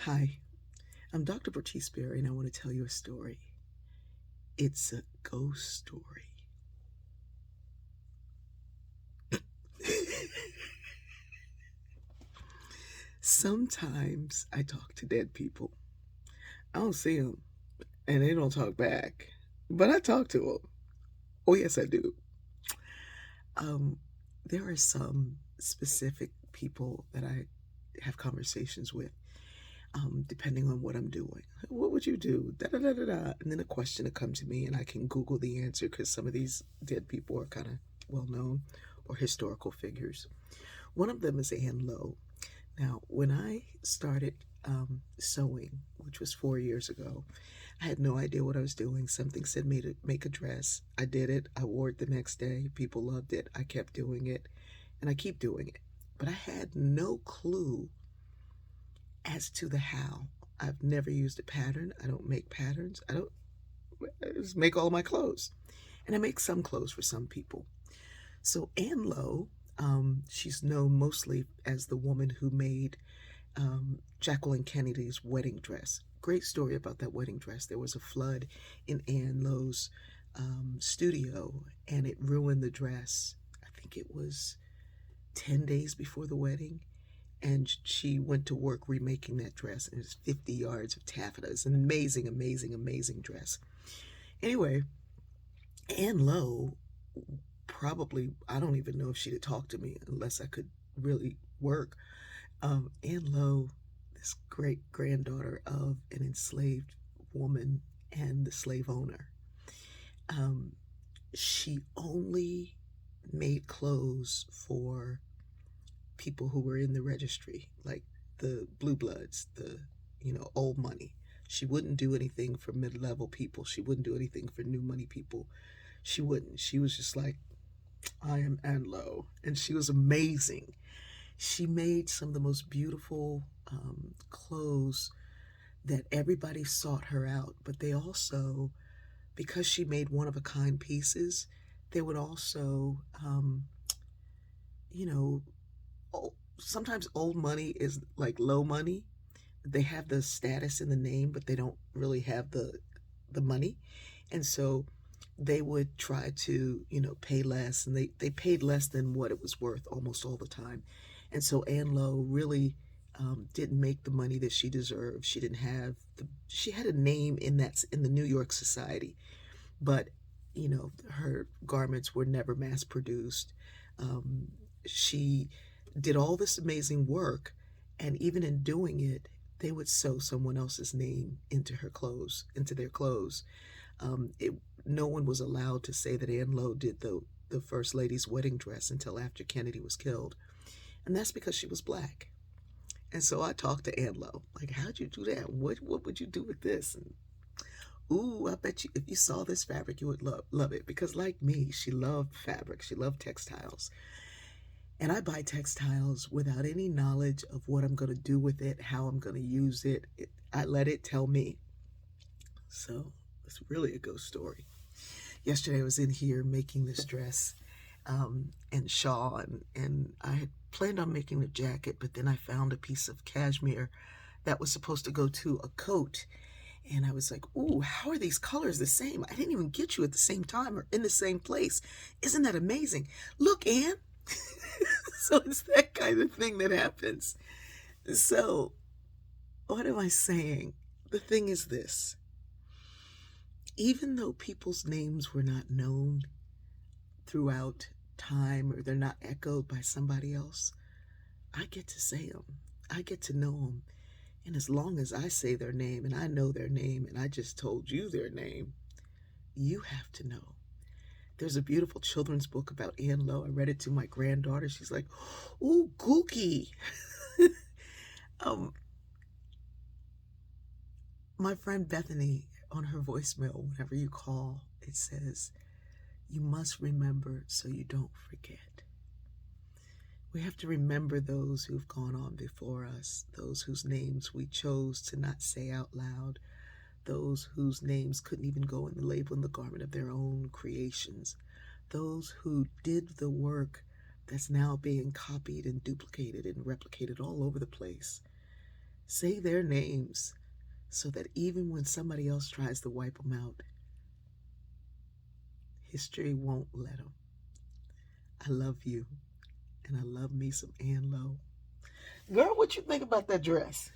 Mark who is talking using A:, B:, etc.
A: Hi, I'm Dr. Bertice Berry, and I want to tell you a story. It's a ghost story. Sometimes I talk to dead people. I don't see them, and they don't talk back, but I talk to them. Oh, yes, I do. Um, there are some specific people that I have conversations with, depending on what I'm doing. What would you do? Da da da da da. And then a question will come to me, and I can Google the answer because some of these dead people are kind of well known or historical figures. One of them is Lowe. Now, when I started sewing, which was 4 years ago, I had no idea what I was doing. Something said make a dress. I did it. I wore it the next day. People loved it. I kept doing it, and I keep doing it. But I had no clue as to the how. I've never used a pattern. I don't make patterns. I just make all of my clothes. And I make some clothes for some people. So Anne Lowe, she's known mostly as the woman who made Jacqueline Kennedy's wedding dress. Great story about that wedding dress. There was a flood in Anne Lowe's studio, and it ruined the dress. I think it was 10 days before the wedding, and she went to work remaking that dress, and it was 50 yards of taffeta. It's an amazing, amazing, amazing dress. Anyway, Anne Lowe probably, I don't even know if she'd have talked to me unless I could really work. Anne Lowe, this great granddaughter of an enslaved woman and the slave owner, um, she only made clothes for people who were in the registry, like the blue bloods, the old money. She wouldn't do anything for mid-level people. She wouldn't do anything for new money people. She wouldn't. She was just like, I am Anne Lowe, and she was amazing. She made some of the most beautiful clothes that everybody sought her out, but they also, because she made one of a kind pieces, they would also, you know, sometimes old money is like low money. They have the status in the name, but they don't really have the money, and so they would try to pay less, and they paid less than what it was worth almost all the time. And so Anne Lowe really didn't make the money that she deserved. She didn't have she had a name in the New York society, but her garments were never mass produced. She did all this amazing work, and even in doing it, they would sew someone else's name into their clothes. It No one was allowed to say that Anne Lowe did the first lady's wedding dress until after Kennedy was killed, and that's because she was black. And so I talked to Anne Lowe, like, how'd you do that? What would you do with this? And ooh, I bet you if you saw this fabric, you would love it, because like me, she loved fabric. She loved textiles. And I buy textiles without any knowledge of what I'm going to do with it, how I'm going to use it. I let it tell me. So it's really a ghost story. Yesterday I was in here making this dress and shawl, and I had planned on making a jacket, but then I found a piece of cashmere that was supposed to go to a coat. And I was like, ooh, how are these colors the same? I didn't even get you at the same time or in the same place. Isn't that amazing? Look, Anne. So it's that kind of thing that happens. So what am I saying? The thing is this. Even though people's names were not known throughout time, or they're not echoed by somebody else, I get to say them. I get to know them. And as long as I say their name and I know their name and I just told you their name, you have to know. There's a beautiful children's book about Anne Lowe. I read it to my granddaughter. She's like, ooh, Gookie. My friend Bethany, on her voicemail, whenever you call, it says, you must remember so you don't forget. We have to remember those who've gone on before us, those whose names we chose to not say out loud, those whose names couldn't even go in the label in the garment of their own creations, those who did the work that's now being copied and duplicated and replicated all over the place. Say their names so that even when somebody else tries to wipe them out, history won't let them. I love you, and I love me some Ann Lowe. Girl, what you think about that dress?